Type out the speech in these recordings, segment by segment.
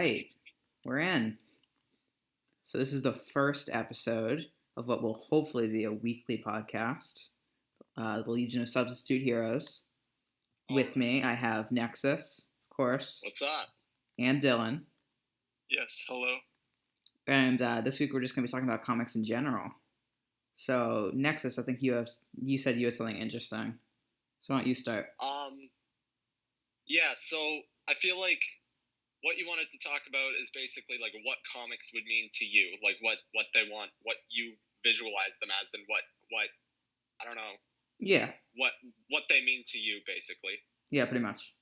right, we're in. So this is the first episode of what will hopefully be a weekly podcast, the Legion of Substitute Heroes. With me, I have Nexus, of course. What's up? And Dylan. Yes, hello. And this week we're just going to be talking about comics in general. So, Nexus, I think you said you had something interesting. So why don't you start? Yeah, so I feel like what you wanted to talk about is basically like what comics would mean to you, like what they want, what you visualize them as, and what I don't know. Yeah. What they mean to you, basically. Yeah, pretty much.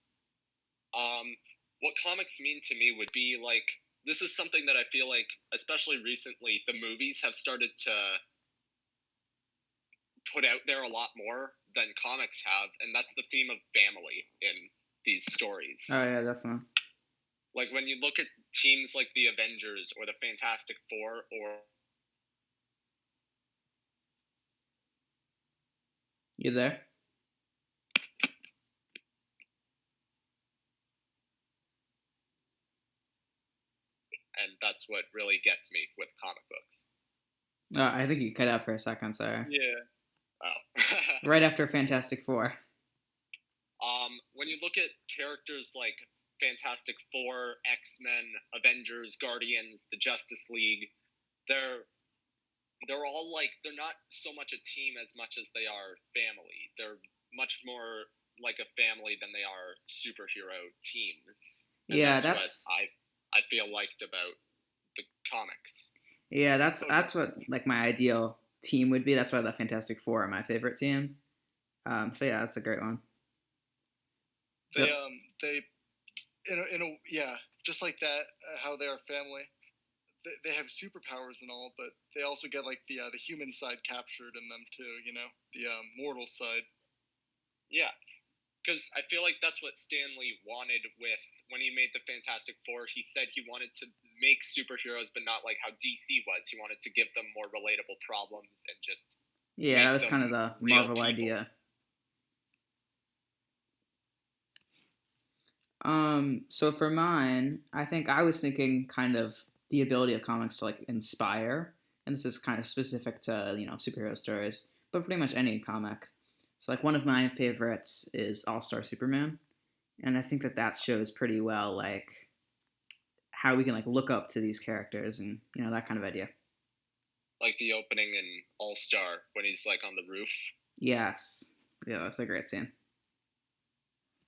What comics mean to me would be like, this is something that I feel like, especially recently, the movies have started to put out there a lot more than comics have, and that's the theme of family in these stories. Oh yeah, definitely. Like when you look at teams like the Avengers or the Fantastic Four or... You there? And that's what really gets me with comic books. I think you cut out for a second, sorry. Yeah. Oh. Right after Fantastic Four. When you look at characters like Fantastic Four, X-Men, Avengers, Guardians, the Justice League, they're all like, they're not so much a team as much as they are family. They're much more like a family than they are superhero teams. And yeah, that's what I feel liked about the comics. Yeah, that's what like my ideal team would be. That's why the Fantastic Four are my favorite team. So yeah, that's a great one. Just like that, how they are family. They have superpowers and all, but they also get like the human side captured in them too. You know, the mortal side. Yeah, because I feel like that's what Stan Lee wanted when he made the Fantastic Four. He said he wanted to make superheroes, but not like how DC was. He wanted to give them more relatable problems and just that was kind of the Marvel idea. So for mine, I think I was thinking kind of the ability of comics to like inspire, and this is kind of specific to superhero stories, but pretty much any comic. So like one of my favorites is All-Star Superman, and I think that shows pretty well like how we can like look up to these characters and that kind of idea. Like the opening in All-Star when he's like on the roof. Yes, yeah, that's a great scene.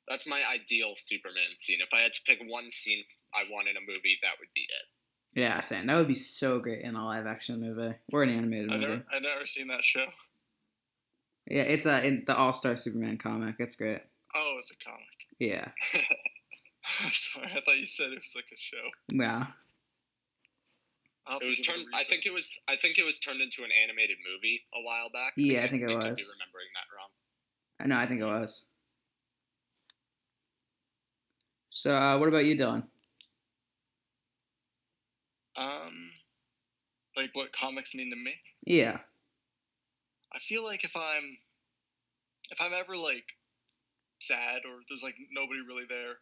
That's my ideal Superman scene. If I had to pick one scene I want in a movie, that would be it. Yeah, same. That would be so great in a live-action movie or an animated movie. I've never seen that show. Yeah, it's in the All-Star Superman comic. It's great. Oh, it's a comic. Yeah. Sorry, I thought you said it was like a show. Yeah. It was turned. I think it was turned into an animated movie a while back. Yeah, I think it was. I'd be remembering that wrong. No, I think it was. So, what about you, Dylan? Like what comics mean to me? Yeah. I feel like if I'm ever like sad or there's like nobody really there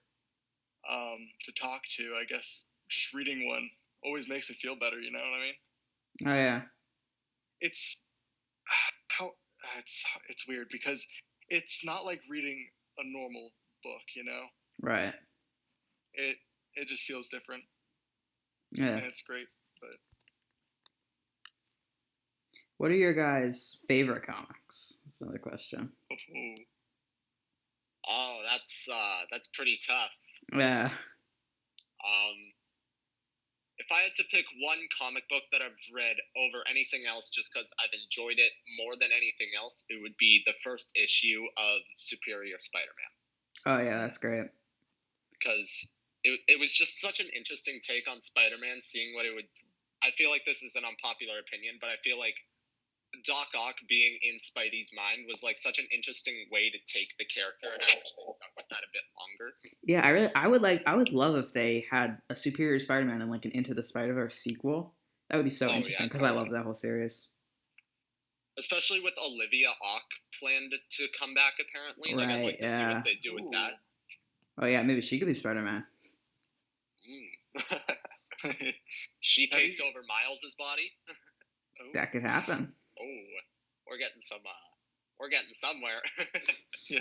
to talk to, I guess just reading one always makes me feel better, you know what I mean? Oh yeah. It's weird because it's not like reading a normal book, you know? Right. It just feels different. Yeah. And it's great, but what are your guys' favorite comics? That's another question. Oh, that's pretty tough. Yeah. If I had to pick one comic book that I've read over anything else just because I've enjoyed it more than anything else, it would be the first issue of Superior Spider-Man. Oh, yeah, that's great. Because it was just such an interesting take on Spider-Man, seeing what it would... I feel like this is an unpopular opinion, but I feel like Doc Ock being in Spidey's mind was like such an interesting way to take the character, and I wish they stuck with that a bit longer. Yeah, I would love if they had a Superior Spider-Man and like an Into the Spider-Verse sequel. That would be so interesting because I love that whole series. Especially with Olivia Ock planned to come back, apparently. Right, like, I'd like to see what they do with that. Oh yeah, maybe she could be Spider-Man. She takes over Miles' body. That could happen. Oh, we're getting somewhere. Yeah.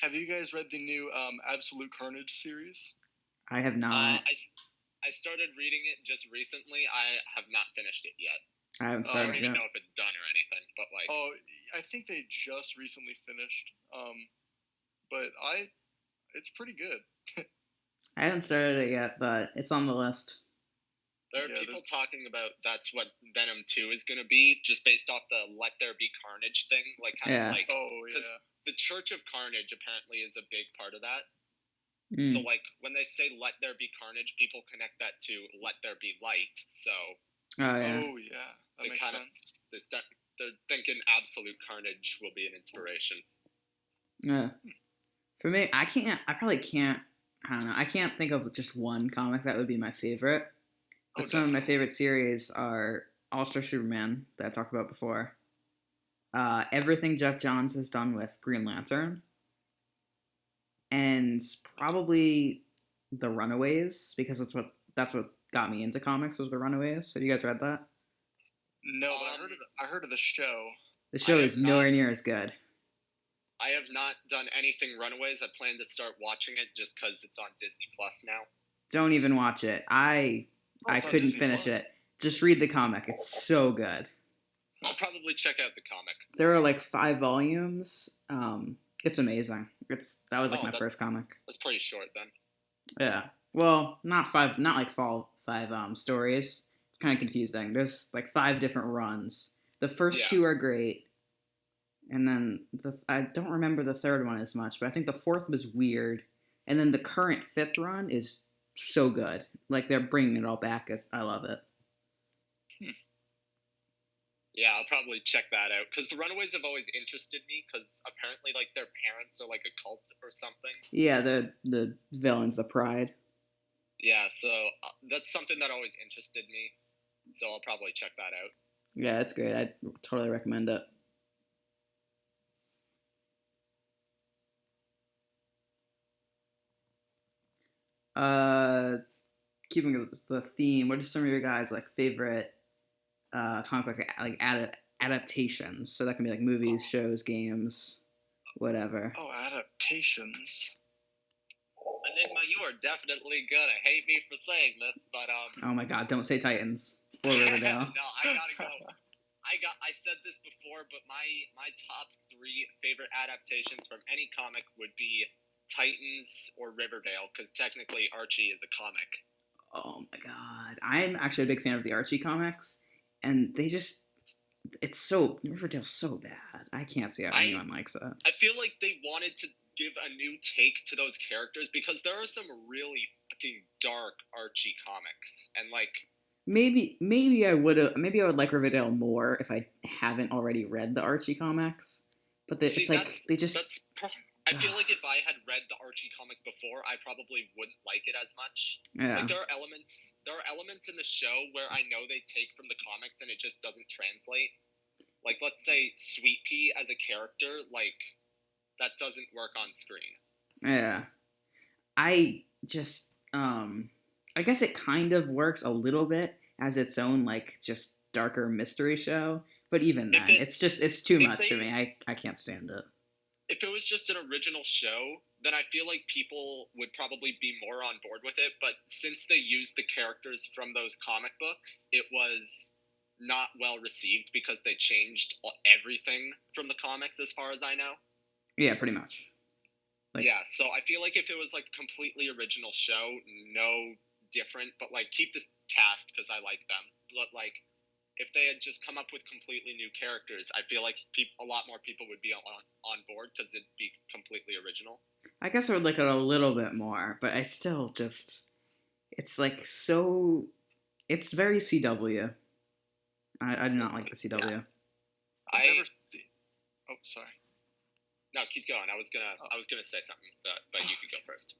Have you guys read the new Absolute Carnage series? I have not. I started reading it just recently. I have not finished it yet. I haven't I started don't even yet. know if it's done or anything, but like. Oh, I think they just recently finished. But it's pretty good. I haven't started it yet, but it's on the list. There are people talking about that's what Venom 2 is going to be, just based off the Let There Be Carnage thing. Like, kind of like. Oh, yeah. The Church of Carnage apparently is a big part of that. Mm. So, like, when they say Let There Be Carnage, people connect that to Let There Be Light. So. Oh, yeah. Oh, yeah. That makes sense. They're thinking Absolute Carnage will be an inspiration. Yeah. For me, I probably can't, I don't know, I can't think of just one comic that would be my favorite. But some of my favorite series are All-Star Superman that I talked about before. Everything Jeff Johns has done with Green Lantern. And probably The Runaways, because that's what got me into comics was The Runaways. Have you guys read that? No, but I heard of the show. The show is nowhere near as good. I have not done anything Runaways. I plan to start watching it just because it's on Disney Plus now. Don't even watch it. I couldn't finish it. Just read the comic. It's so good. I'll probably check out the comic. There are like 5 volumes. It's amazing. That was like my first comic. That's pretty short then. Yeah. Well, not 5 stories. It's kind of confusing. There's like 5 different runs. The first 2 are great. And then I don't remember the third one as much, but I think the fourth was weird. And then the current 5th run is so good. Like, they're bringing it all back. I love it. Yeah, I'll probably check that out. Because the Runaways have always interested me, because apparently, like, their parents are, like, a cult or something. Yeah, the villains, the Pride. Yeah, so that's something that always interested me. So I'll probably check that out. Yeah, it's great. I totally recommend it. Keeping with the theme, what are some of your guys' like favorite comic book like adaptations? So that can be like movies, shows, games, whatever. Oh, adaptations. Enigma, you are definitely gonna hate me for saying this, but Oh my God! Don't say Titans or Riverdale. No, I gotta go. I said this before, but my top 3 favorite adaptations from any comic would be Titans or Riverdale, because technically Archie is a comic. Oh my God! I'm actually a big fan of the Archie comics, and Riverdale's so bad. I can't see how anyone likes it. I feel like they wanted to give a new take to those characters, because there are some really fucking dark Archie comics, and like maybe I would like Riverdale more if I haven't already read the Archie comics. But I feel like if I had read the Archie comics before, I probably wouldn't like it as much. Yeah. Like there are elements in the show where I know they take from the comics and it just doesn't translate. Like, let's say Sweet Pea as a character, like, that doesn't work on screen. Yeah. I guess it kind of works a little bit as its own, like, just darker mystery show. But even then, it's too much for me. I can't stand it. If it was just an original show, then I feel like people would probably be more on board with it. But since they used the characters from those comic books, it was not well received because they changed everything from the comics as far as I know. Yeah, pretty much. Yeah, so I feel like if it was like a completely original show, no different, but like keep this cast because I like them. But like if they had just come up with completely new characters, I feel like a lot more people would be on board because it'd be completely original. I guess I would like it a little bit more, but I still just it's like so it's very CW. I do not like the CW. Yeah. I've never seen. Oh, sorry. No, keep going. I was gonna say something, but you could go first.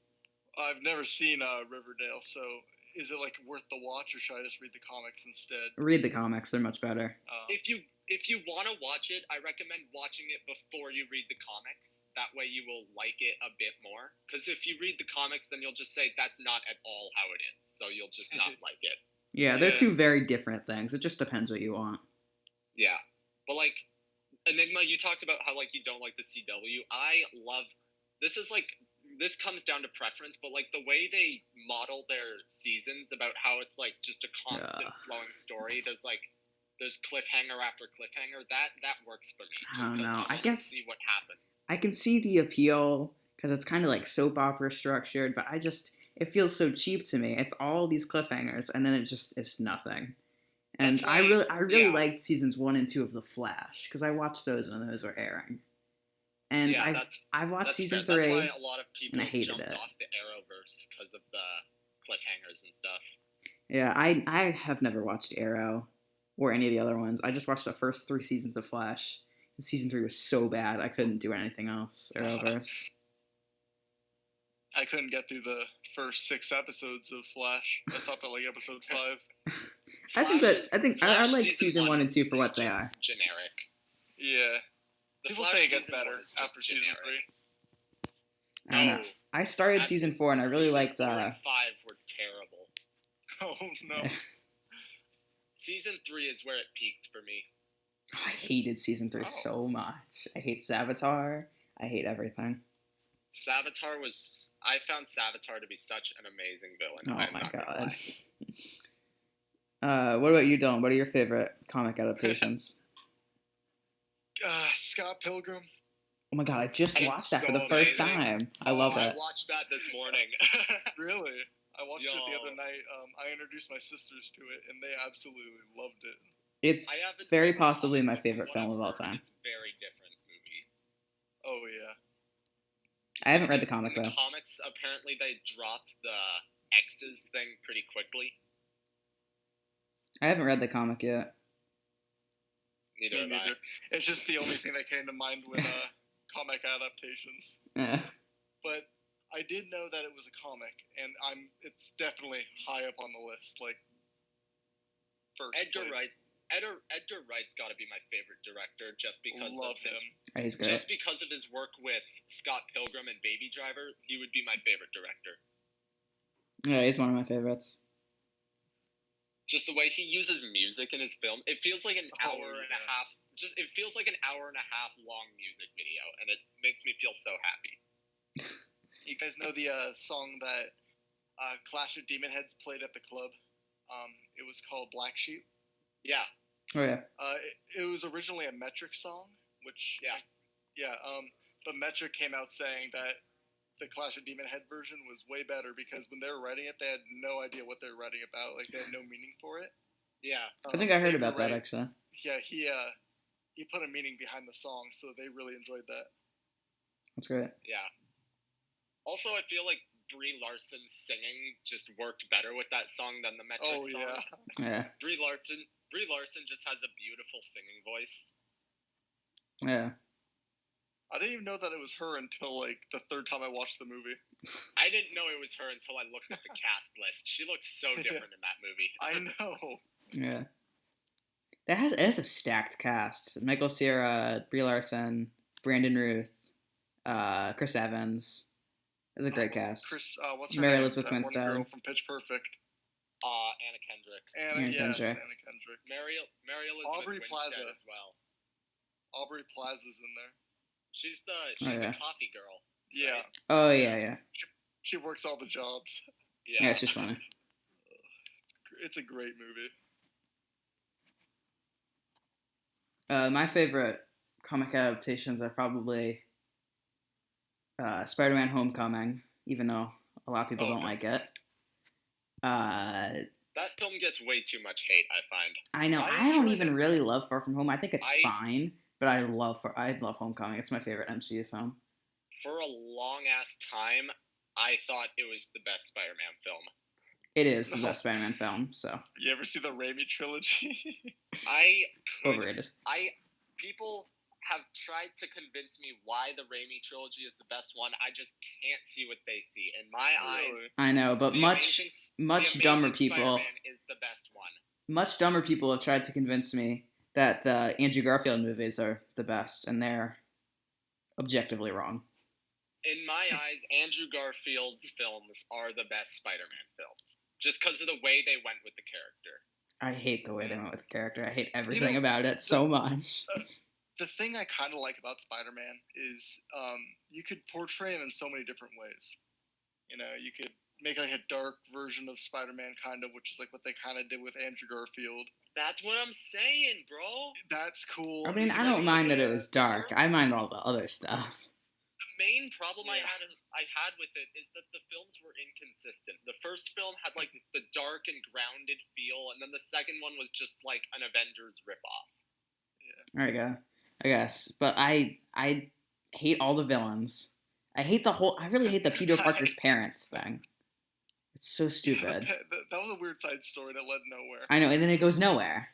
I've never seen Riverdale, so is it like worth the watch, or should I just read the comics instead? Read the comics; they're much better. If you want to watch it, I recommend watching it before you read the comics. That way you will like it a bit more. Because if you read the comics, then you'll just say that's not at all how it is. So you'll just not like it. Yeah, they're two very different things. It just depends what you want. Yeah. But, like, Enigma, you talked about how, like, you don't like the CW. I love... This comes down to preference, but, like, the way they model their seasons about how it's, like, just a constant flowing story. There's cliffhanger after cliffhanger. That works for me. I don't know. I guess see what happens. I can see the appeal because it's kind of like soap opera structured, but it feels so cheap to me. It's all these cliffhangers, and then it's nothing. And I really liked seasons 1 and 2 of The Flash because I watched those when those were airing. And I've watched season 3, that's why a lot of people and I hated jumped it. off the Arrowverse because of the cliffhangers and stuff. Yeah, I have never watched Arrow or any of the other ones. I just watched the first 3 seasons of Flash. And season 3 was so bad I couldn't do anything else. Arrowverse. I couldn't get through the first 6 episodes of Flash. I stopped at like episode 5. I like season 1 and 2 for what they are. Generic. Yeah. People say it gets better after season 3. I don't know. I started season 4 and I really liked. 4 and 5 were terrible. Oh no. Season 3 is where it peaked for me. Oh, I hated season 3 so much. I hate Savitar. I hate everything. I found Savitar to be such an amazing villain. Oh my god. What about you, Dylan? What are your favorite comic adaptations? Scott Pilgrim. Oh my god, I just watched that for the first time. I love it. I watched that this morning. Really? I watched it the other night. I introduced my sisters to it, and they absolutely loved it. It's very possibly my favorite film of all time. It's a very different movie. Oh, yeah. I haven't read the comic, though. In the comics, apparently they dropped the X's thing pretty quickly. I haven't read the comic yet. Neither have I. It's just the only thing that came to mind with comic adaptations. Yeah. But I did know that it was a comic, and it's definitely high up on the list, like first Edgar place. Edgar Wright's got to be my favorite director just because He's great. Just because of his work with Scott Pilgrim and Baby Driver, he would be my favorite director. Yeah, he's one of my favorites. Just the way he uses music in his film, it feels like an hour and a half. It feels like an hour and a half long music video, and it makes me feel so happy. You guys know the song that Clash of Demon Heads played at the club? It was called Black Sheep. Yeah. Oh yeah. It was originally a Metric song, which but Metric came out saying that the Clash of Demon Head version was way better because when they were writing it, they had no idea what they were writing about. Like they had no meaning for it. Yeah. I think I heard about that actually. Yeah, he put a meaning behind the song, so they really enjoyed that. That's great. Yeah. Also, I feel like Brie Larson's singing just worked better with that song than the Metric song. Yeah. Brie Larson just has a beautiful singing voice. Yeah. I didn't even know that it was her until like the third time I watched the movie. I didn't know it was her until I looked at the cast list. She looks so different in that movie. I know. Yeah. It has a stacked cast. Michael Cera, Brie Larson, Brandon Routh, Chris Evans. It's a great cast. What's her Mary name? Elizabeth that Winstead. One girl from Pitch Perfect. Anna Kendrick. Anna Kendrick. Mary Elizabeth Aubrey Winstead Plaza as well. Aubrey Plaza's in there. She's the coffee girl. Yeah. Right? Oh yeah. She works all the jobs. Yeah, she's funny. It's a great movie. My favorite comic adaptations are probably Spider-Man: Homecoming, even though a lot of people don't like it. That film gets way too much hate, I find. I know. I don't even really love Far From Home. I think it's fine, but I love Homecoming. It's my favorite MCU film. For a long-ass time, I thought it was the best Spider-Man film. It is the best Spider-Man film, so. You ever see the Raimi trilogy? Overrated. People have tried to convince me why the Raimi trilogy is the best one. I just can't see what they see. In my eyes... I know, but much The dumber Amazing people, Spider-Man is the best one. much dumber people have tried to convince me that the Andrew Garfield movies are the best, and they're objectively wrong. In my eyes, Andrew Garfield's films are the best Spider-Man films, just because of the way they went with the character. I hate the way they went with the character. I hate everything about it so much. The thing I kind of like about Spider-Man is you could portray him in so many different ways. You know, you could make like a dark version of Spider-Man, kind of, which is like what they kind of did with Andrew Garfield. That's what I'm saying, bro. That's cool. I mean, I don't mind that it was dark. I mind all the other stuff. The main problem I had with it is that the films were inconsistent. The first film had like the dark and grounded feel, and then the second one was just like an Avengers ripoff. There you go. I guess, but I hate all the villains. I really hate the Peter Parker's parents thing. It's so stupid. That was a weird side story that led nowhere. I know, and then it goes nowhere.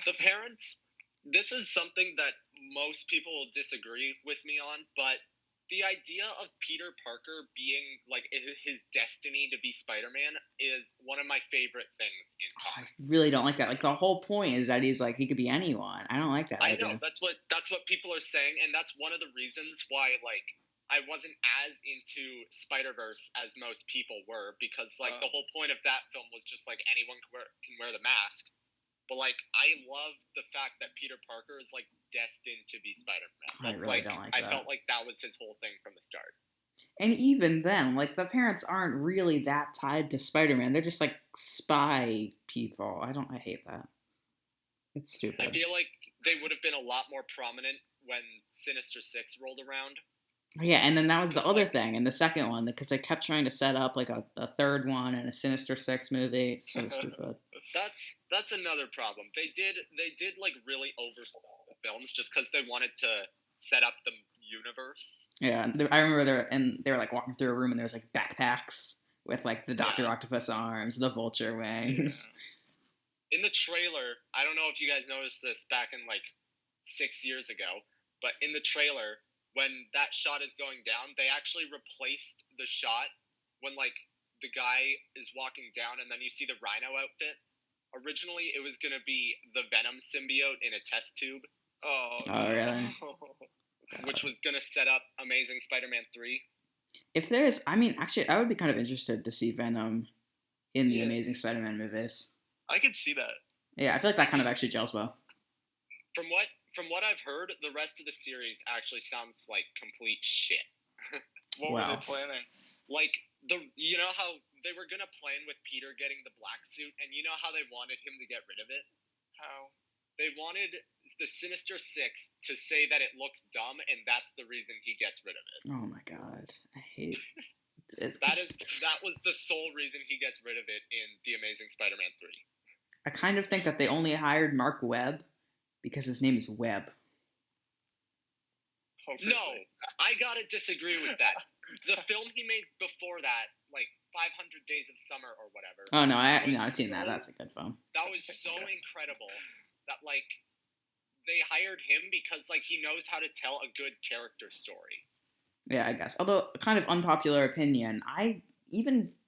The parents. This is something that most people will disagree with me on, but the idea of Peter Parker being like his destiny to be Spider-Man is one of my favorite things in comics. I really don't like that. Like the whole point is that he's like he could be anyone. I don't like that. I know that's what people are saying, and that's one of the reasons why like I wasn't as into Spider-Verse as most people were, because like the whole point of that film was just like anyone can wear the mask. But like, I love the fact that Peter Parker is like destined to be Spider-Man. I really don't like that. I felt like that was his whole thing from the start. And even then, like the parents aren't really that tied to Spider-Man. They're just like spy people. I hate that. It's stupid. I feel like they would have been a lot more prominent when Sinister Six rolled around. Yeah, and then that was the other thing in the second one, because they kept trying to set up like a third one and a Sinister Six movie. It's so stupid. That's another problem. They did like really oversell the films just because they wanted to set up the universe. Yeah, I remember they were like walking through a room and there was like backpacks with like the Doctor Octopus arms, the Vulture wings. Yeah. In the trailer, I don't know if you guys noticed this back in like 6 years ago, but in the trailer, when that shot is going down, they actually replaced the shot when like the guy is walking down and then you see the Rhino outfit. Originally, it was going to be the Venom symbiote in a test tube. Oh really? Which was going to set up Amazing Spider-Man 3. If there's, I mean, actually, I would be kind of interested to see Venom in the Amazing Spider-Man movies. I could see that. Yeah, I feel like that kind of actually gels well. From what I've heard, the rest of the series actually sounds like complete shit. What were they planning? Like you know how they were gonna plan with Peter getting the black suit, and you know how they wanted him to get rid of it? How? They wanted the Sinister Six to say that it looks dumb, and that's the reason he gets rid of it. Oh my god, I hate. That was the sole reason he gets rid of it in The Amazing Spider-Man 3. I kind of think that they only hired Mark Webb because his name is Webb. No, I gotta disagree with that. The film he made before that, like 500 Days of Summer or whatever. Oh no, I've seen that. That's a good film. That was so incredible that like they hired him because like he knows how to tell a good character story. Yeah, I guess. Although, kind of unpopular opinion,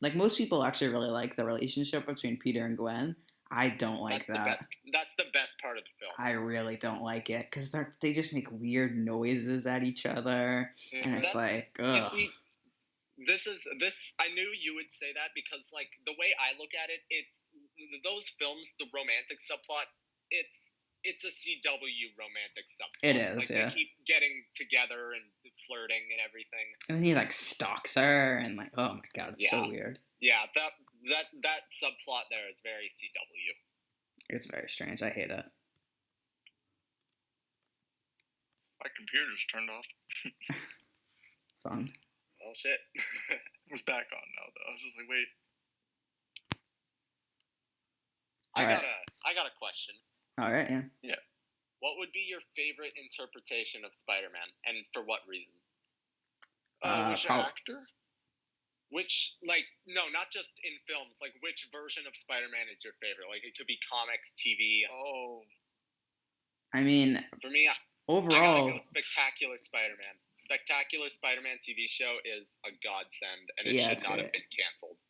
like most people actually really like the relationship between Peter and Gwen. I don't like that. That's the best part of the film. I really don't like it because they just make weird noises at each other, and it's like, ugh. You see, this. I knew you would say that because, like, the way I look at it, it's those films, the romantic subplot. It's a CW romantic subplot. It is, like, They keep getting together and flirting and everything. And then he like stalks her, and like, oh my god, it's so weird. Yeah, that subplot there is very CW. It's very strange. I hate it. My computer just turned off. Fun. Oh shit. It's back on now though. I was just like, wait. I got a question. All right, yeah. Yeah. What would be your favorite interpretation of Spider-Man, and for what reason? Which actor? Which, like, no, not just in films. Like, which version of Spider-Man is your favorite? Like, it could be comics, TV. Oh. I mean, for me, overall, I gotta go Spectacular Spider-Man. Spectacular Spider-Man TV show is a godsend, and it should not have been canceled.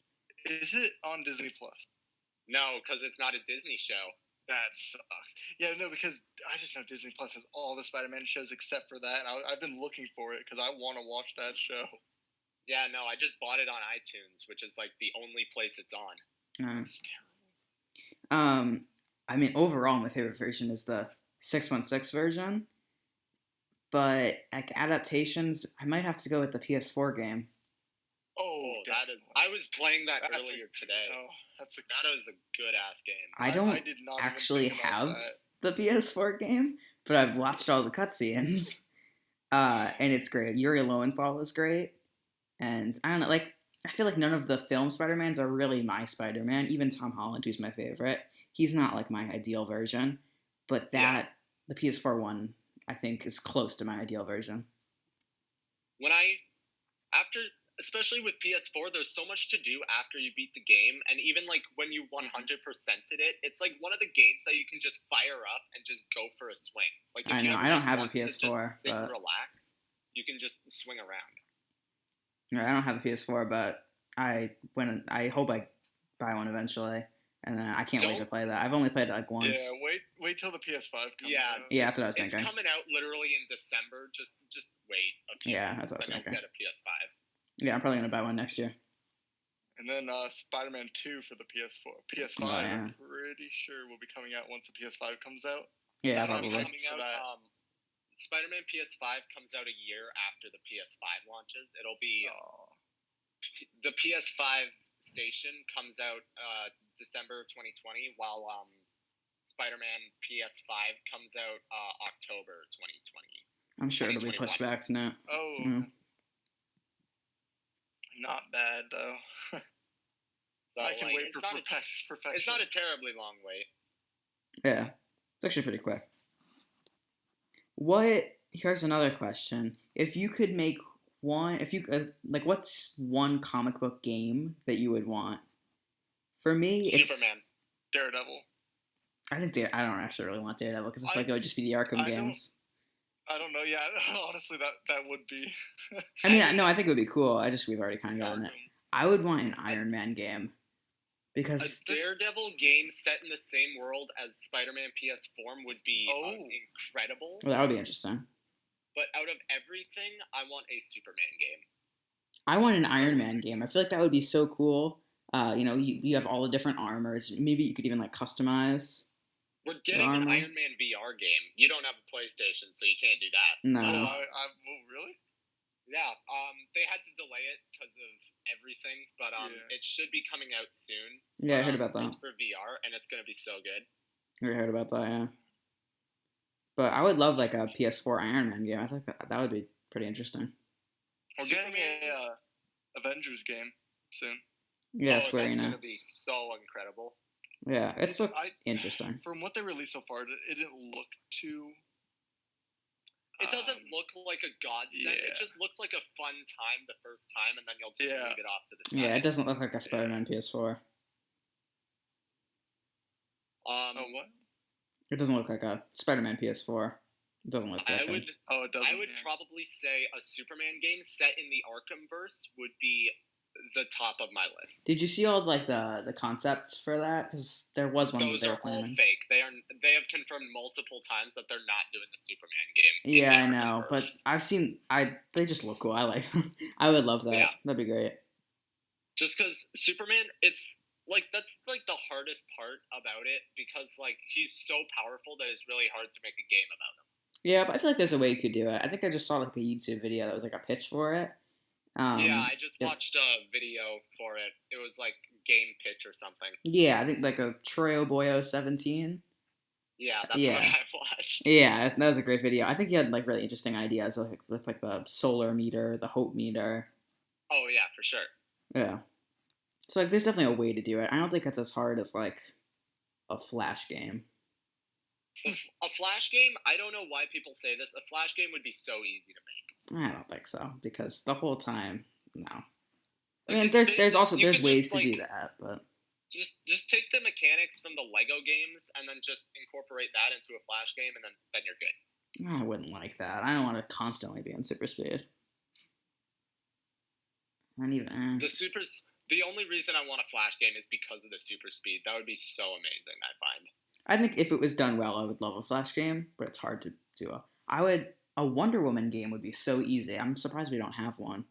Is it on Disney Plus? No, because it's not a Disney show. That sucks. Yeah, no, because I just know Disney Plus has all the Spider-Man shows except for that, and I've been looking for it because I want to watch that show. Yeah, no, I just bought it on iTunes, which is like the only place it's on. That's terrible. I mean, overall, my favorite version is the 616 version, but like adaptations, I might have to go with the PS4 game. Oh, that is. I was playing that earlier today. Oh, that was a good ass game. I don't I did not actually even think about have that. the PS4 game, but I've watched all the cutscenes, and it's great. Yuri Lowenthal is great, and I don't know, like I feel like none of the film Spider-Mans are really my Spider-Man. Even Tom Holland, who's my favorite, he's not like my ideal version, but the PS4 one, I think, is close to my ideal version. Especially with PS4, there's so much to do after you beat the game, and even like when you 100%ed it, it's like one of the games that you can just fire up and just go for a swing. Like if I know, you I don't have a PS4, just sit and relax, you can just swing around. I don't have a PS4, but I hope I buy one eventually, and I can't wait to play that. I've only played it like once. Yeah, wait till the PS5 comes out. Yeah, that's what I was thinking. It's coming out literally in December. Just wait. That's what I was thinking. Get a PS5. Yeah, I'm probably gonna buy one next year. And then Spider-Man 2 for the PS4. PS5, I'm pretty sure will be coming out once the PS5 comes out. Yeah, probably. Spider-Man PS5 comes out a year after the PS5 launches. It'll be the PS5 station comes out December 2020, while Spider-Man PS5 comes out October 2020. I'm sure it'll be pushed back now. Oh. Mm-hmm. Not bad though. So I can wait for perfection. It's not a terribly long wait. Yeah, it's actually pretty quick. Here's another question: if you could make one, what's one comic book game that you would want? For me, it's Superman, Daredevil. I don't actually really want Daredevil because I feel like it would just be the Arkham games. I don't know. Yeah, honestly, that would be. I mean, no, I think it would be cool. We've already kind of gotten it. I would want an Iron Man game because a Daredevil game set in the same world as Spider-Man PS form would be incredible. Well, that would be interesting. But out of everything, I want a Superman game. I want an Iron Man game. I feel like that would be so cool. You have all the different armors. Maybe you could even like customize. We're getting an Iron Man VR game. You don't have a PlayStation, so you can't do that. No. Really? Yeah. They had to delay it because of everything, but it should be coming out soon. Yeah, I heard about that. It's for VR, and it's going to be so good. I heard about that, yeah. But I would love like a PS4 Iron Man game. I think that would be pretty interesting. We're getting a Avengers game soon. Yeah, Square Enix. It's going to be so incredible. Yeah, it looks interesting. From what they released so far, it didn't look too... It doesn't look like a godsend. Yeah. It just looks like a fun time the first time, and then you'll just leave it off to the side. Yeah, it doesn't look like a Spider-Man PS4. What? It doesn't look like a Spider-Man PS4. It doesn't look like it doesn't. I would probably say a Superman game set in the Arkhamverse would be the top of my list. Did you see all like the concepts for that? Because there was one. Those are all fake. They have confirmed multiple times that they're not doing the Superman game. Yeah, I know, but I've seen. They just look cool. I like them. I would love that. Yeah. That'd be great. Just because Superman, it's like that's like the hardest part about it because like he's so powerful that it's really hard to make a game about him. Yeah, but I feel like there's a way you could do it. I think I just saw like a YouTube video that was like a pitch for it. I just watched a video for it. It was like game pitch or something. Yeah, I think like a Troyo Boyo 17. Yeah, that's what I watched. Yeah, that was a great video. I think he had like really interesting ideas with like the solar meter, the hope meter. Oh yeah, for sure. Yeah. So like there's definitely a way to do it. I don't think it's as hard as like a Flash game. A Flash game? I don't know why people say this. A Flash game would be so easy to make. I don't think so because the whole time, no. I mean, there's ways to do that, but just take the mechanics from the Lego games and then just incorporate that into a Flash game, and then you're good. I wouldn't like that. I don't want to constantly be in super speed. Not even. The The only reason I want a Flash game is because of the super speed. That would be so amazing, I find. I think if it was done well, I would love a Flash game, but it's hard to do. A Wonder Woman game would be so easy. I'm surprised we don't have one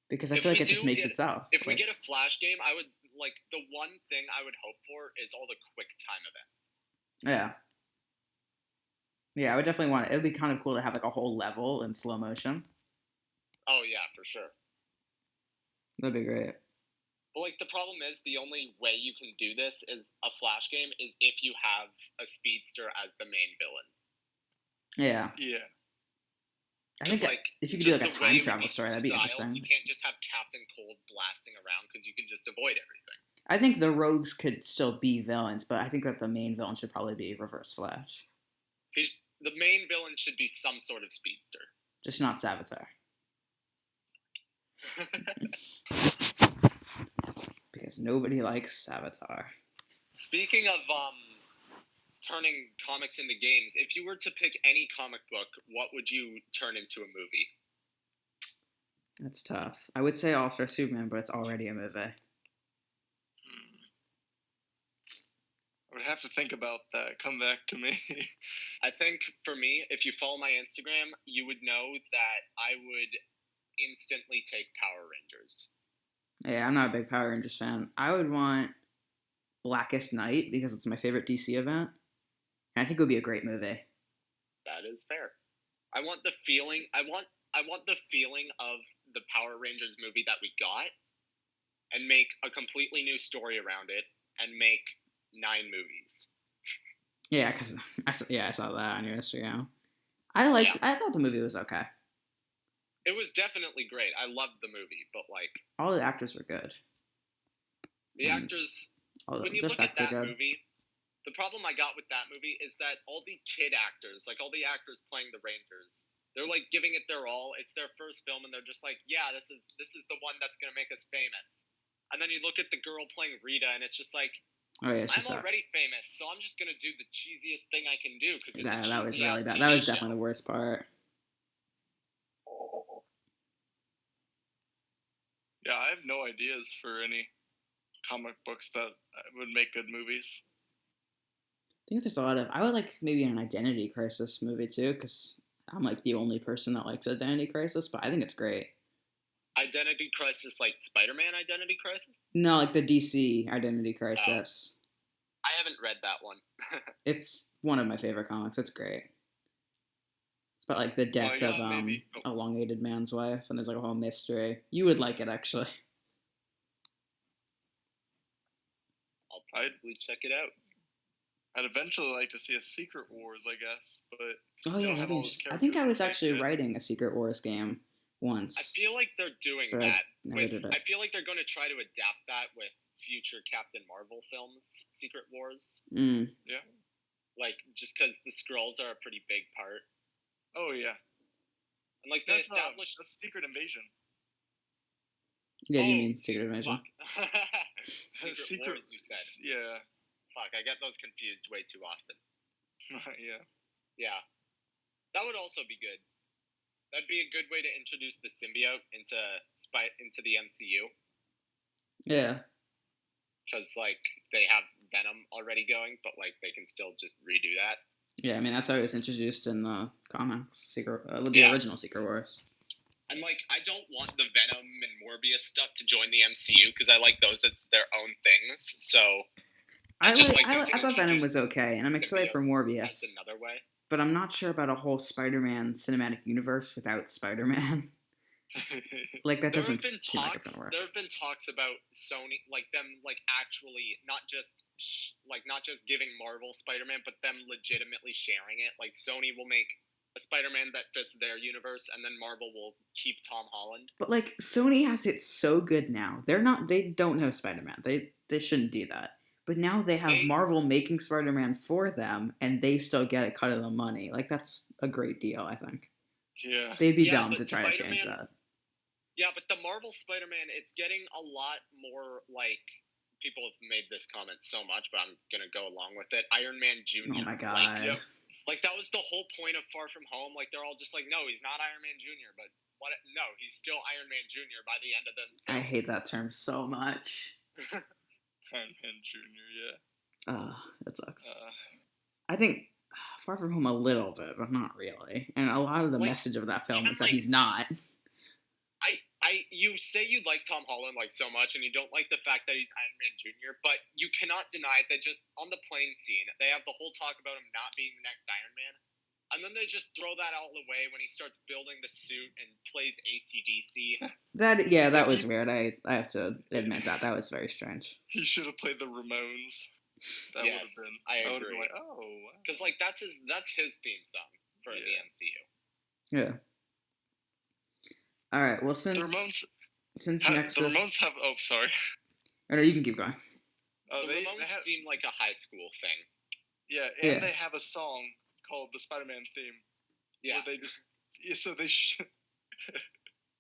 because I feel like it just makes itself. If we get a Flash game, I would like the one thing I would hope for is all the quick time events. Yeah. Yeah, I would definitely want it. It would be kind of cool to have like a whole level in slow motion. Oh yeah, for sure. That'd be great. But like the problem is the only way you can do this is a Flash game is if you have a speedster as the main villain. Yeah. Yeah. I think like if you could do like a time travel story, that'd be interesting. You can't just have Captain Cold blasting around because you can just avoid everything. I think the rogues could still be villains, but I think that the main villain should probably be Reverse Flash. The main villain should be some sort of speedster. Just not Savitar. Because nobody likes Savitar. Speaking of turning comics into games, if you were to pick any comic book, what would you turn into a movie? That's tough. I would say All-Star Superman, but it's already a movie. I would have to think about that. Come back to me. I think for me, if you follow my Instagram, you would know that I would instantly take Power Rangers. Yeah, I'm not a big Power Rangers fan. I would want Blackest Night because it's my favorite DC event. And I think it would be a great movie. That is fair. I want the feeling of the Power Rangers movie that we got and make a completely new story around it and make 9 movies. Yeah, because I saw that on your Instagram. I thought the movie was okay. It was definitely great. I loved the movie, but like all the actors were good. The actors, when you look at that movie, the problem I got with that movie is that all the kid actors, like all the actors playing the Rangers, they're like giving it their all. It's their first film, and they're just like, yeah, this is the one that's gonna make us famous. And then you look at the girl playing Rita, and it's just like, oh yeah, I'm already famous, so I'm just gonna do the cheesiest thing I can do. That was really bad. That was definitely the worst part. Yeah, I have no ideas for any comic books that would make good movies. I think there's a lot of. I would like maybe an Identity Crisis movie too, because I'm like the only person that likes Identity Crisis, but I think it's great. Identity Crisis, like Spider-Man Identity Crisis? No, like the DC Identity Crisis. I haven't read that one. It's one of my favorite comics. It's great. It's about like the death of elongated man's wife, and there's like a whole mystery. You would like it, actually. I'll probably check it out. I'd eventually like to see a Secret Wars, I guess, but oh yeah, that'd be interesting. I think I was actually writing a Secret Wars game once. I feel like they're doing that. I feel like they're going to try to adapt that with future Captain Marvel films, Secret Wars. Yeah. Like, just because the Skrulls are a pretty big part. Oh, yeah. And, like, they established... That's Secret Invasion. Yeah, you mean Secret Invasion? Secret Wars, you said. Yeah. Fuck, I get those confused way too often. Yeah. Yeah. That would also be good. That'd be a good way to introduce the symbiote into the MCU. Yeah. Because, like, they have Venom already going, but, like, they can still just redo that. Yeah, I mean, that's how it was introduced in the comics, the original Secret Wars. And, like, I don't want the Venom and Morbius stuff to join the MCU, because I like those as their own things, so... I thought Venom was okay, and I'm excited for Morbius. That's another way. But I'm not sure about a whole Spider-Man cinematic universe without Spider-Man. Like, that doesn't seem like it's gonna work. There have been talks about Sony, like, them, like, actually not just giving Marvel Spider-Man, but them legitimately sharing it. Like, Sony will make a Spider-Man that fits their universe, and then Marvel will keep Tom Holland. But, like, Sony has it so good now. They don't have Spider-Man. They shouldn't do that. But now they have Marvel making Spider-Man for them, and they still get a cut of the money. Like, that's a great deal, I think. Yeah. They'd be dumb to try to change that. Yeah, but the Marvel Spider-Man, it's getting a lot more, like, people have made this comment so much, but I'm going to go along with it. Iron Man Jr. Oh, my God. Like, that was the whole point of Far From Home. Like, they're all just like, no, he's not Iron Man Jr., but What? No, he's still Iron Man Jr. by the end of the I film. hate that term so much. Iron Man Jr., yeah. That sucks. I think Far From Home a little bit, but not really. And a lot of the message of that film is that he's not. You say you like Tom Holland so much, and you don't like the fact that he's Iron Man Jr., but you cannot deny that just on the plane scene, they have the whole talk about him not being the next Iron Man, and then they just throw that all away when he starts building the suit and plays AC/DC. That was weird. I have to admit that was very strange. He should have played the Ramones. That would have been. I agree. Because that's his theme song for the MCU. Yeah. All right. Well, since Nexus, the Ramones have. Oh, sorry. Oh, no, you can keep going. The Ramones seem like a high school thing. Yeah, and they have a song called the Spider-Man theme. Yeah. Where they just. Yeah, so they should.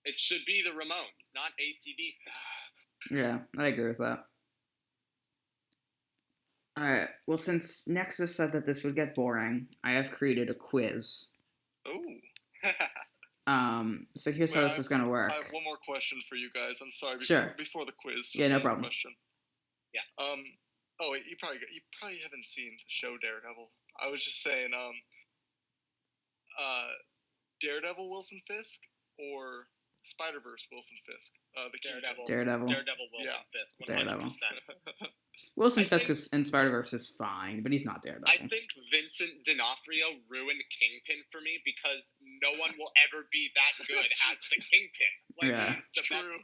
It should be the Ramones, not AC/DC. Yeah, I agree with that. All right. Well, since Nexus said that this would get boring, I have created a quiz. Ooh. So here's how this is going to work. I have one more question for you guys. I'm sorry. Before the quiz. Yeah, no problem. Question. Yeah. Oh wait, you probably haven't seen the show Daredevil. I was just saying, Daredevil Wilson Fisk or Spider-Verse Wilson Fisk. Daredevil Wilson Fisk. 100%. Wilson Fisk in Spider-Verse is fine, but he's not Daredevil. I think Vincent D'Onofrio ruined Kingpin for me because no one will ever be that good as the Kingpin. True.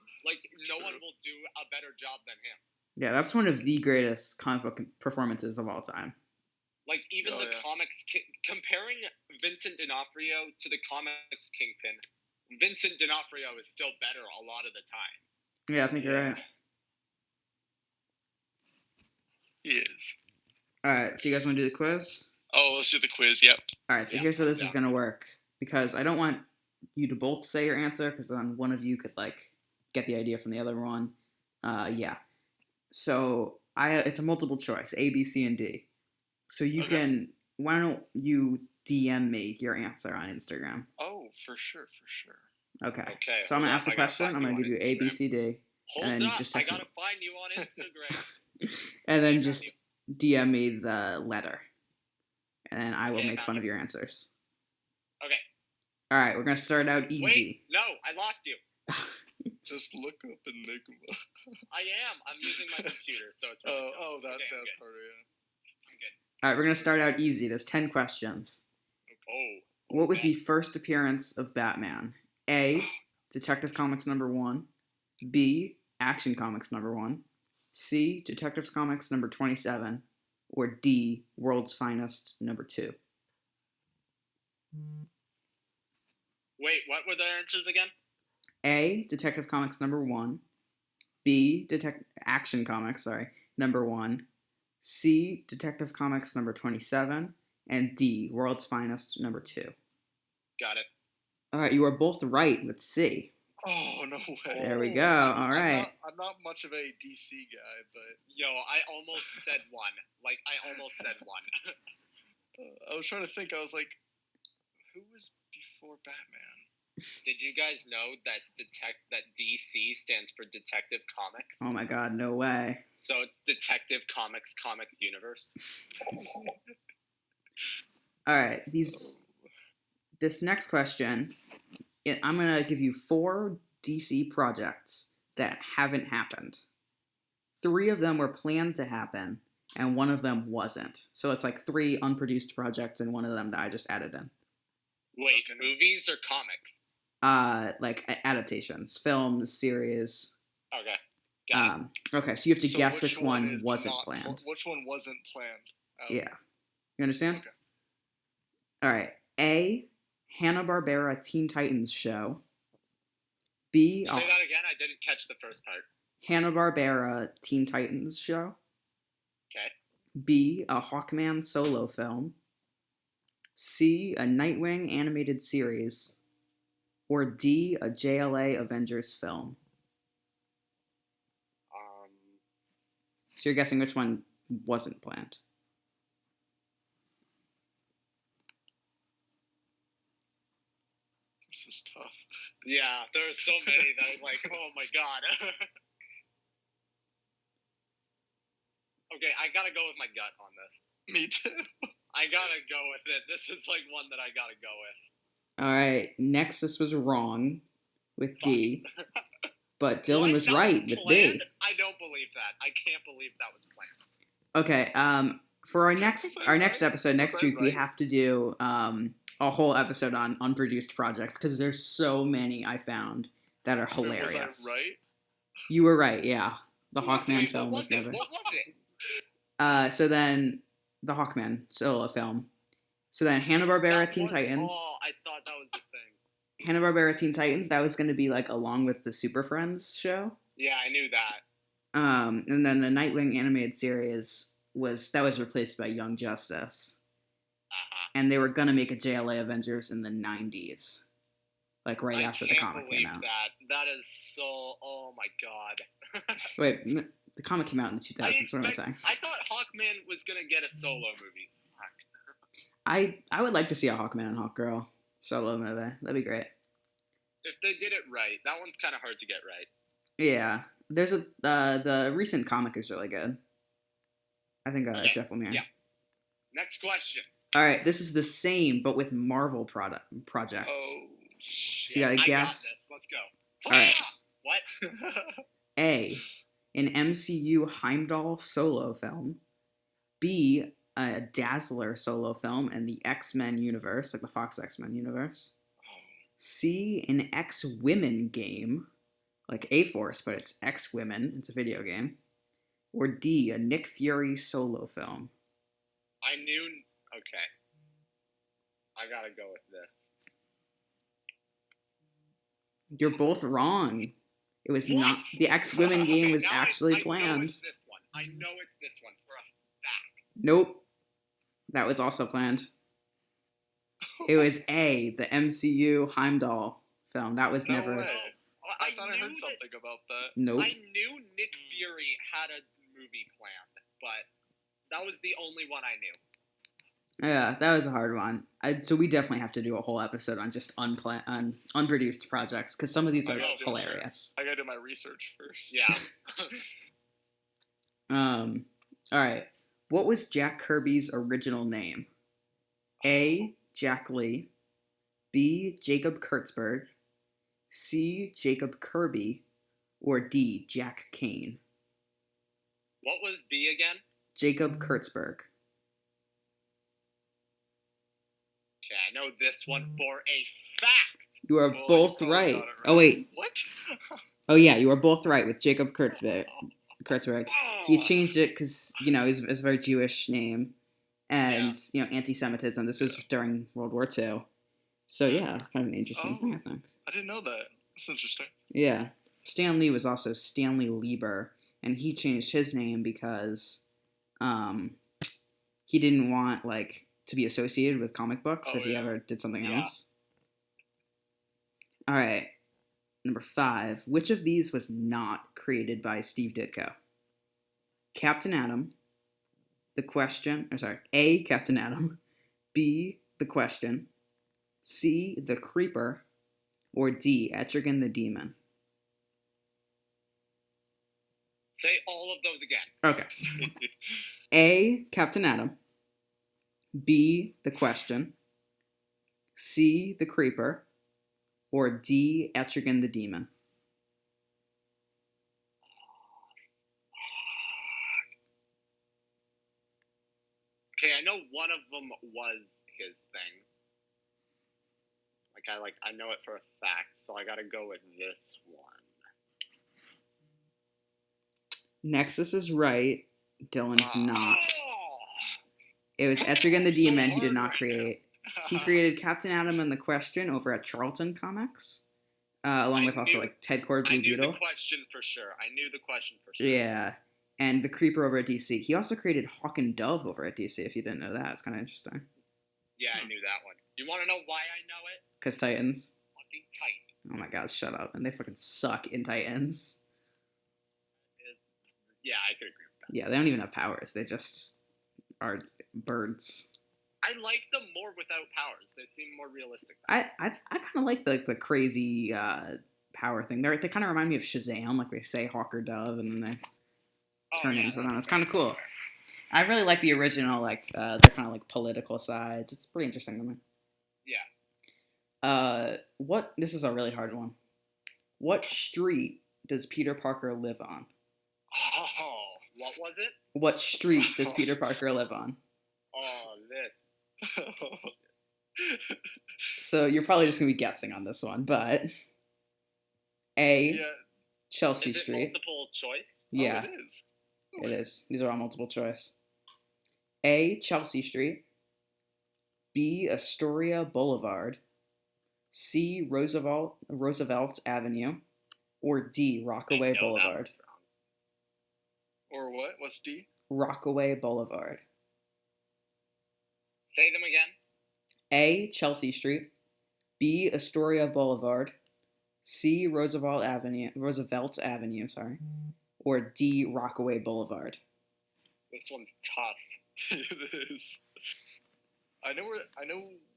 No one will do a better job than him. Yeah, that's one of the greatest comic book performances of all time. Comics, comparing Vincent D'Onofrio to the comics Kingpin, Vincent D'Onofrio is still better a lot of the time. Yeah, I think you're right. He is. All right, so you guys want to do the quiz? Oh, let's do the quiz, yep. All right, so here's how this is going to work. Because I don't want you to both say your answer, because then one of you could, get the idea from the other one. Yeah. So it's a multiple choice, A, B, C, and D. So you can, why don't you DM me your answer on Instagram? Oh, for sure. Okay. So I'm going to ask the question. I'm going to give you A, B, C, D. Hold up, I got to find you on Instagram. And then just DM me the letter. And then I will make fun of your answers. Okay. All right, we're going to start out easy. Wait, no, I lost you. Just look up Enigma. I am. I'm using my computer, so it's really that's part of it. I'm good. All right, we're going to start out easy. There's 10 questions. Oh. What was the first appearance of Batman? A, Detective Comics #1. B, Action Comics #1. C, Detective Comics #27. Or D, World's Finest #2. Wait, what were the answers again? A, Detective Comics #1. B, Action Comics, #1. C, Detective Comics #27. And D, World's Finest #2. Got it. All right, you are both right with C. Oh, no way. There we go. All right. I'm not much of a DC guy, but... Yo, I almost said one. I almost said one. I was trying to think. I was like, who was before Batman? Did you guys know that DC stands for Detective Comics? Oh my God, no way. So it's Detective Comics Universe. All right, this next question, I'm going to give you 4 DC projects that haven't happened. 3 of them were planned to happen, and 1 of them wasn't. So it's 3 unproduced projects and 1 of them that I just added in. Wait, movies or comics? Adaptations, films, series. Okay. Okay, so you have to guess which one wasn't planned. Which one wasn't planned? Yeah. You understand? Okay. All right. A, Hanna-Barbera Teen Titans show. B, say that again. I didn't catch the first part. Hanna-Barbera Teen Titans show. Okay. B, a Hawkman solo film. C, a Nightwing animated series. Or D, a JLA Avengers film. So you're guessing which one wasn't planned. This is tough. Yeah, there are so many that I'm like, oh my god. Okay, I gotta go with my gut on this. Me too. I gotta go with it. This is like one that I gotta go with. All right, Nexus was wrong with D, but Dylan What? was That right was with planned? B. I don't believe that. I can't believe that was planned. Okay, for our next episode next week, we right? have to do a whole episode on unproduced projects because there's so many I found that are hilarious. Was I right? You were right, yeah. The What? Hawkman Wait, film what was was never. it? What was it? So then the Hawkman solo film. So then Hanna-Barbera That Teen was- Titans. Oh, I thought that was the thing. Hanna-Barbera Teen Titans, that was going to be like along with the Super Friends show. Yeah, I knew that. And then the Nightwing animated series was replaced by Young Justice. Uh-huh. And they were going to make a JLA Avengers in the 90s. Like right after the comic came out. That is so... Oh my god. Wait, the comic came out in the 2000s. What am I saying? I thought Hawkman was going to get a solo movie. I would like to see a Hawkman and Hawkgirl solo movie. That'd be great. If they did it right. That one's kind of hard to get right. Yeah. There's the recent comic is really good. I think Okay. Jeff Lemire. Yeah. Next question. All right, this is the same but with Marvel projects. Oh, So you gotta I got guess. this. Let's go. All right. What? A, an MCU Heimdall solo film. B, a Dazzler solo film in the X-Men universe, like the Fox X-Men universe. C, an X-Women game, like A-Force, but it's X-Women. It's a video game. Or D, a Nick Fury solo film. I knew... Okay. I gotta go with this. You're both wrong. It was What? not. The X-Women game was now actually I know planned. it's this one. I know it's this one for a fact. Nope. That was also planned. It was A, the MCU Heimdall film. That was No never. way. I thought I knew heard something about that. Nope. I knew Nick Fury had a movie planned, but that was the only one I knew. Yeah, that was a hard one. So we definitely have to do a whole episode on just unproduced projects because some of these are Yeah, hilarious. I gotta do my research first. Yeah. All right. What was Jack Kirby's original name? A, Jack Lee. B, Jacob Kurtzberg. C, Jacob Kirby. Or D, Jack Kane. What was B again? Jacob Kurtzberg. Okay, I know this one for a fact. You are Well, both you probably right. got it right. Oh, wait. What? Oh, yeah, you are both right with Jacob Kurtzberg. Kurtzberg. Oh. He changed it because, it's a very Jewish name. And, anti-Semitism. This was during World War II. So, yeah, it's kind of an interesting thing, I think. I didn't know that. That's interesting. Yeah. Stan Lee was also Stanley Lieber. And he changed his name because he didn't want, to be associated with comic books if he ever did something else. All right. Number 5. Which of these was not created by Steve Ditko? Captain Atom, The Question, A, Captain Atom, B, The Question, C, The Creeper, or D, Etrigan the Demon? Say all of those again. Okay. A, Captain Atom, B, The Question, C, The Creeper, or D, Etrigan the Demon? Okay, I know one of them was his thing. I know it for a fact, so I gotta go with this one. Nexus is right. Dylan is not. Oh! It was Etrigan the So Demon he did hard not right create. He created Captain Atom and The Question over at Charlton Comics, along with also Ted Cord, I Blue knew Beetle. the question for sure. Yeah, and The Creeper over at DC. He also created Hawk and Dove over at DC. If you didn't know that, it's kind of interesting. Yeah, I knew that one. You want to know why I know it? Cause Titans. Fucking Titan. Oh my God, shut up! And they fucking suck in Titans. Yeah, I could agree with that. Yeah, they don't even have powers. They just are birds. I like them more without powers. They seem more realistic. I kind of like the crazy power thing. They kind of remind me of Shazam, like they say hawk or dove, and then they turn into them. It's kind of cool. I really like the original, like the kind of like political sides. It's pretty interesting to me. Yeah. What? This is a really hard one. What street does Peter Parker live on? Oh. What was it? What street does Peter Parker live on? Oh, this. So you're probably just gonna be guessing on this one, but A. Chelsea Is it Street. multiple choice? Yeah, Oh, it is. it is. These are all multiple choice. A. Chelsea Street. B. Astoria Boulevard. C. Roosevelt Avenue. Or D. Rockaway Boulevard. Or what? What's D? Rockaway Boulevard. Say them again. A. Chelsea Street. B. Astoria Boulevard. C. Roosevelt Avenue, sorry. Or D. Rockaway Boulevard. This one's tough. It is. I know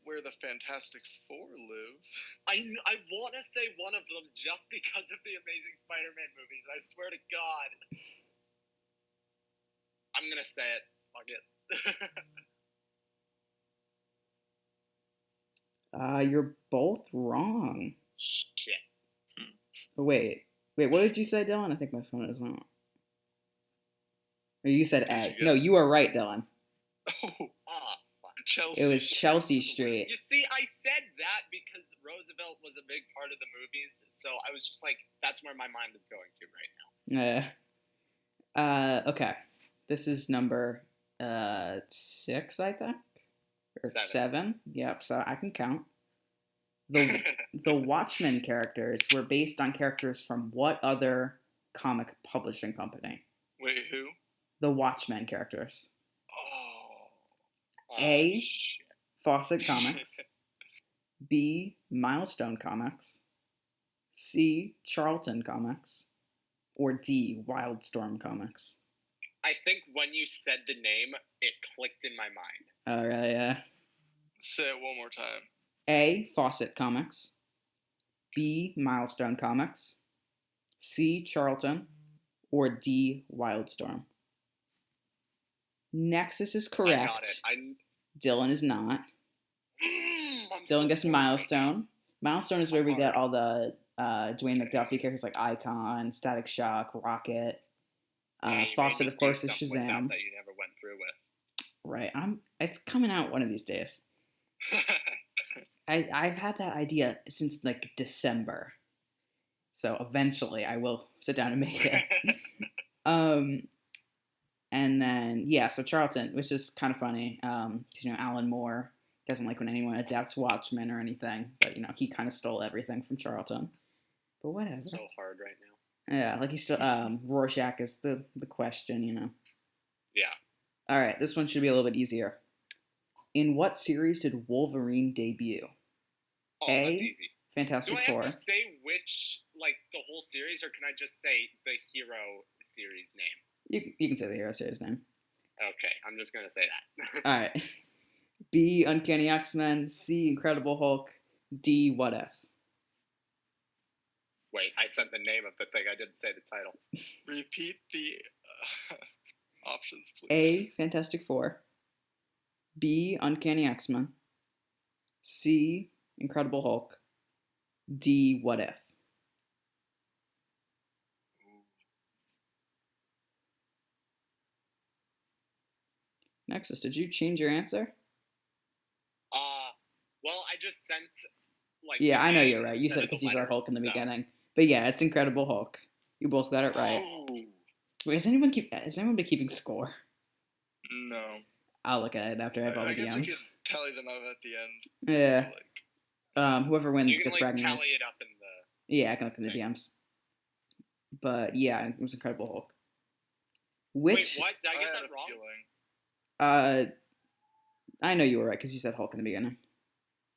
where the Fantastic Four live. I want to say one of them just because of the Amazing Spider-Man movies. I swear to God. I'm gonna say it. Fuck it. You're both wrong. Shit. Wait, what did you say, Dylan? I think my phone is on. Or you said A. No, you are right, Dylan. Oh, Chelsea. It was Chelsea Street. You see, I said that because Roosevelt was a big part of the movies, so I was just like, that's where my mind is going to right now. Okay. This is number 6, I think, or 7. Yep. So I can count. The Watchmen characters were based on characters from what other comic publishing company? Wait, who? The Watchmen characters. Oh. A. Fawcett Comics. B. Milestone Comics. C. Charlton Comics. Or D. Wildstorm Comics. I think when you said the name, it clicked in my mind. Oh, really? Yeah. Say it one more time. A. Fawcett Comics. B. Milestone Comics. C. Charlton. Or D. Wildstorm. Nexus is correct. I got it. Dylan is not. Dylan gets Milestone. Milestone is where we get all the Dwayne McDuffie characters like Icon, Static Shock, Rocket. Fawcett, of course, is Shazam. That you never went through with. Right. It's coming out one of these days. I've had that idea since like December. So eventually I will sit down and make it. And then, so Charlton, which is kind of funny, because, Alan Moore doesn't like when anyone adapts Watchmen or anything, but, he kind of stole everything from Charlton. But whatever. So hard right now. Yeah, like he's still, Rorschach is the question, Yeah. All right, this one should be a little bit easier. In what series did Wolverine debut? Oh, that's easy. Fantastic Four. Do I have to say which, like, the whole series, or can I just say the hero series name? You can say the hero series name. Okay, I'm just going to say that. All right. B, Uncanny X-Men. C, Incredible Hulk. D, What If. Wait, I said the name of the thing. I didn't say the title. Repeat the options, please. A, Fantastic Four. B, Uncanny X-Men. C, Incredible Hulk. D, What If. Nexus, did you change your answer? Well, I just sent, like... Yeah, I know you're right. You said it because you said Hulk in the beginning. But yeah, it's Incredible Hulk. You both got it right. Oh. Wait, has anyone been keeping score? No. I'll look at it after I have all the I guess DMs. we could tally them out at the end. Yeah. Whoever wins gets bragging tally rights. it up in the... Yeah, I can look in the DMs. But yeah, it was Incredible Hulk. Which? Wait, what? Did I get that wrong? I know you were right because you said Hulk in the beginning.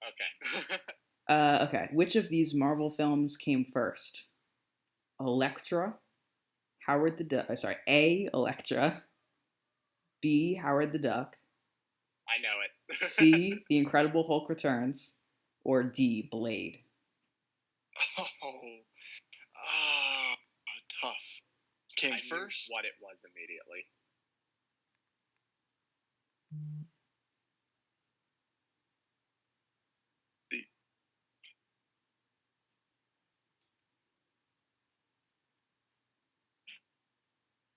Okay. Okay. Which of these Marvel films came first? Elektra, Howard the Duck. A, Elektra. B, Howard the Duck. I know it. C, The Incredible Hulk Returns, or D, Blade? Oh, ah, tough. Came I first. knew what it was immediately.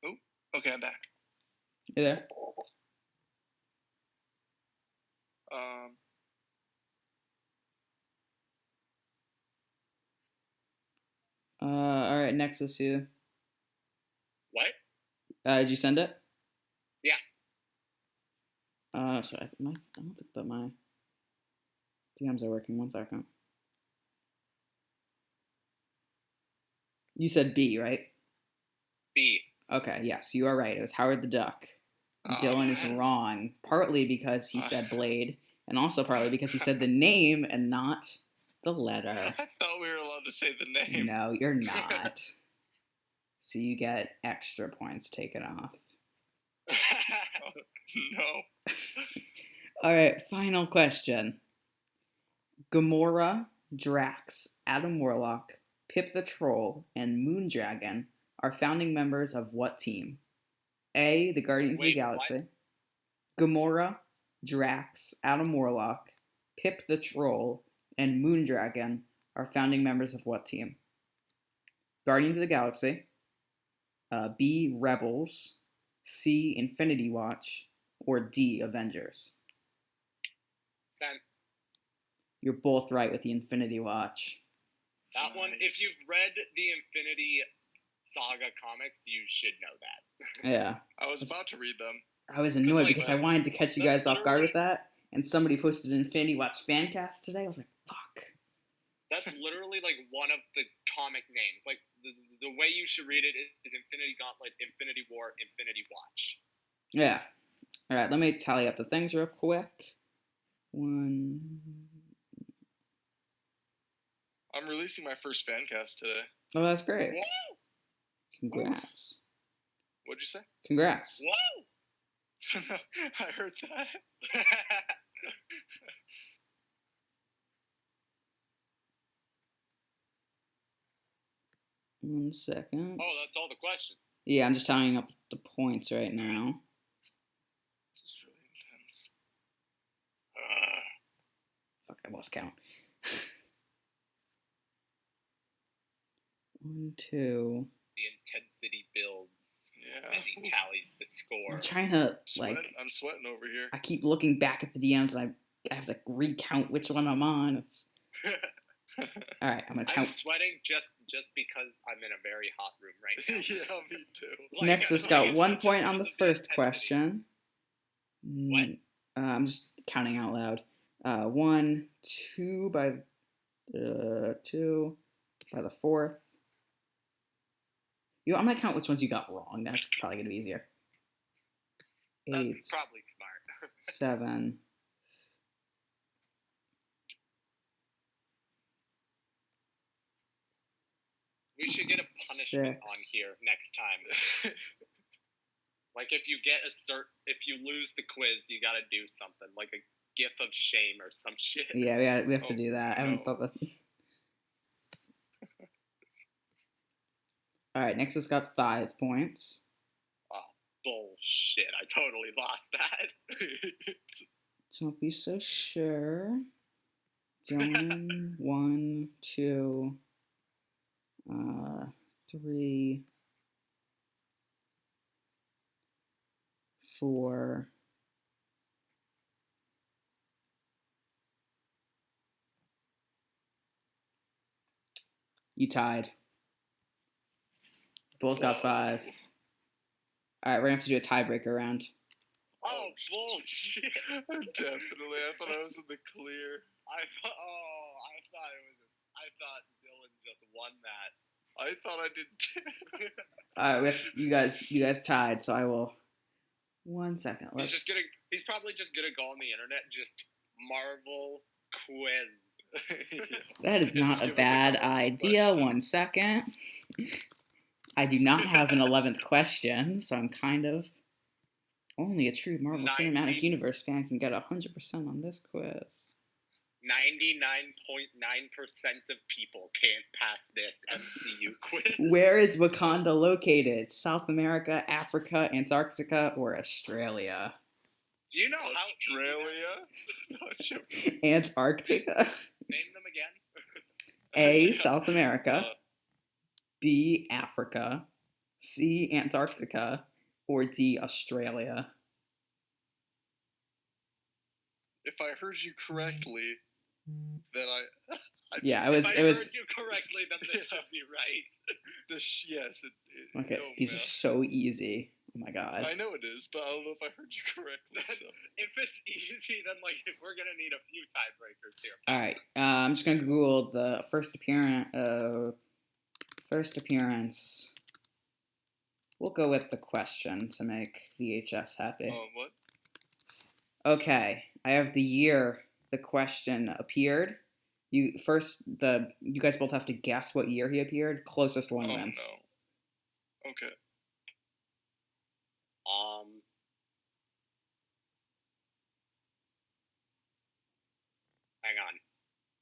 Oh, okay, I'm back. You there? Um, All right, Nexus, you. What? Did you send it? Yeah. Sorry, I don't think that my DMs are working. 1 second. You said B, right? B. Okay, yes, you are right. It was Howard the Duck. Dylan is man. wrong, partly because he said Blade, and also partly because he said the name and not the letter. I thought we were allowed to say the name. No, you're not. So you get extra points taken off. No. All right, final question. Gamora, Drax, Adam Warlock, Pip the Troll, and Moondragon are founding members of what team? A, the Guardians of the Galaxy. What? Gamora, Drax, Adam Warlock, Pip the Troll, and Moondragon are founding members of what team? Guardians of the Galaxy, B, Rebels, C, Infinity Watch, or D, Avengers? Sent. You're both right with the Infinity Watch. That one, if you've read the Infinity Saga comics, you should know that. Yeah. I was about to read them. I was annoyed like, because I wanted to catch you guys off guard with literally- that, and somebody posted an Infinity Watch fan cast today. I was like, fuck. That's literally like one of the comic names. Like the way you should read it is Infinity Gauntlet, Infinity War, Infinity Watch. Yeah. All right, let me tally up the things real quick. One. I'm releasing my first fan cast today. Oh, that's great. Woo! Congrats. What'd you say? Congrats. Woo! I heard that. 1 second. Oh, that's all the questions. Yeah, I'm just tallying up the points right now. This is really intense. Fuck, I lost count. 1, 2. The intensity builds Yeah. and he tallies the score. I'm trying to, like, I'm sweating over here. I keep looking back at the DMs and I have to recount which one I'm on. It's... All right, I'm going to I'm count. sweating just because I'm in a very hot room right now. Yeah, me too. Like, Nexus got it's 1 such point a on the intensity. first question. What? I'm just counting out loud. 1, 2 by the 2 by the 4th. I'm gonna count which ones you got wrong. That's probably gonna be easier. 8, That's probably smart. 7. We should get a punishment 6. on here next time. Like if if you lose the quiz, you gotta do something like a gif of shame or some shit. Yeah, we have to do that. I haven't no. thought of. All right, Nexus got 5 points. Oh, bullshit! I totally lost that. Don't be so sure. Dylan, 1, 2, 3, 4. You tied. Both got 5. All right, we're gonna have to do a tiebreaker round. Oh, bullshit! Definitely. I thought I was in the clear. I thought Dylan just won that. I thought I did too. All right, you guys tied, so I will. 1 second. He's probably just gonna go on the internet and just Marvel quiz. That is not a bad idea. 1 second. I do not have an 11th question, so I'm kind of Only a true Marvel 90 Cinematic Universe fan can get 100% on this quiz. 99.9% of people can't pass this MCU quiz. Where is Wakanda located? South America, Africa, Antarctica, or Australia? Do you know how Australia? Not sure. Antarctica. Name them again. A. Yeah. South America. B. Africa. C. Antarctica. Or D. Australia. If I heard you correctly, then Yeah, If I it was. heard you correctly, then this should be right. Yes. Okay, oh, these man. are so easy. Oh my god. I know it is, but I don't know if I heard you correctly. So. If it's easy, then we're gonna need a few tiebreakers here. All right, I'm just gonna Google the first appearance. We'll go with the question to make VHS happy. What? Okay, I have the year the question appeared. You guys both have to guess what year he appeared. Closest one wins. No. Okay. Hang on.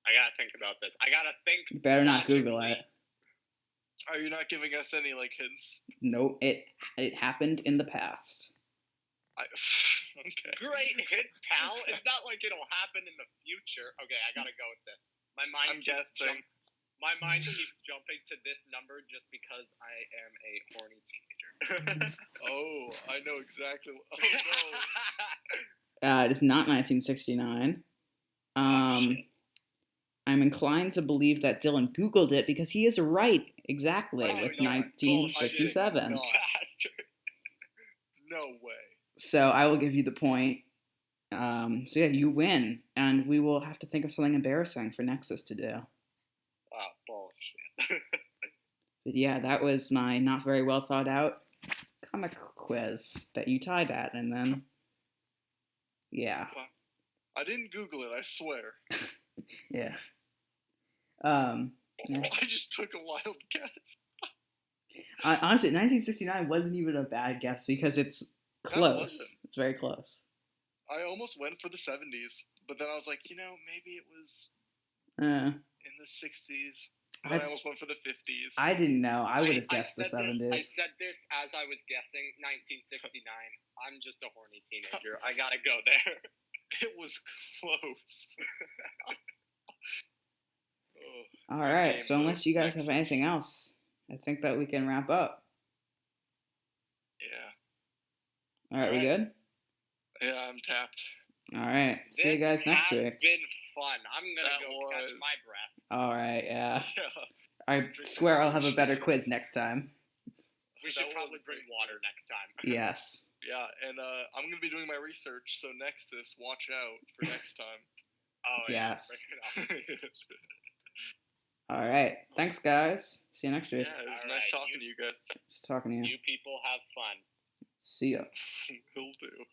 I gotta think about this. I gotta think. You better not logically. Google it. Are you not giving us any hints? No, it happened in the past. Okay. Great hit, pal. It's not like it'll happen in the future. Okay, I gotta go with this. My mind keeps jumping to this number just because I am a horny teenager. Oh, I know exactly. Oh It is not 1969. I'm inclined to believe that Dylan Googled it because he is right exactly with 1967. No way. So I will give you the point. So yeah, you win, and we will have to think of something embarrassing for Nexus to do. Oh, bullshit. But yeah, that was my not very well thought out comic quiz that you tied at, and then yeah. Well, I didn't Google it, I swear. Yeah. Yeah. I just took a wild guess. Honestly, 1969 wasn't even a bad guess because it's close. It's very close. I almost went for the 70s, but then I was like, maybe it was in the 60s. Then I almost went for the 50s. I didn't know. I would have guessed the 70s. I said this as I was guessing 1969. I'm just a horny teenager. I gotta go there. It was close. All right. So unless you guys have anything else, I think that we can wrap up. Yeah. All right. We good? Yeah, I'm tapped. All right. See you guys next week. It's been fun. I'm gonna go catch my breath. All right. Yeah. I swear I'll have a better quiz next time. We should probably bring water next time. Yes. Yeah, and I'm going to be doing my research, so Nexus, watch out for next time. Oh, yes. Yeah, bring it up. All right. Thanks, guys. See you next week. Yeah, it was nice talking to you guys. Nice talking to you. You people have fun. See ya. Will do.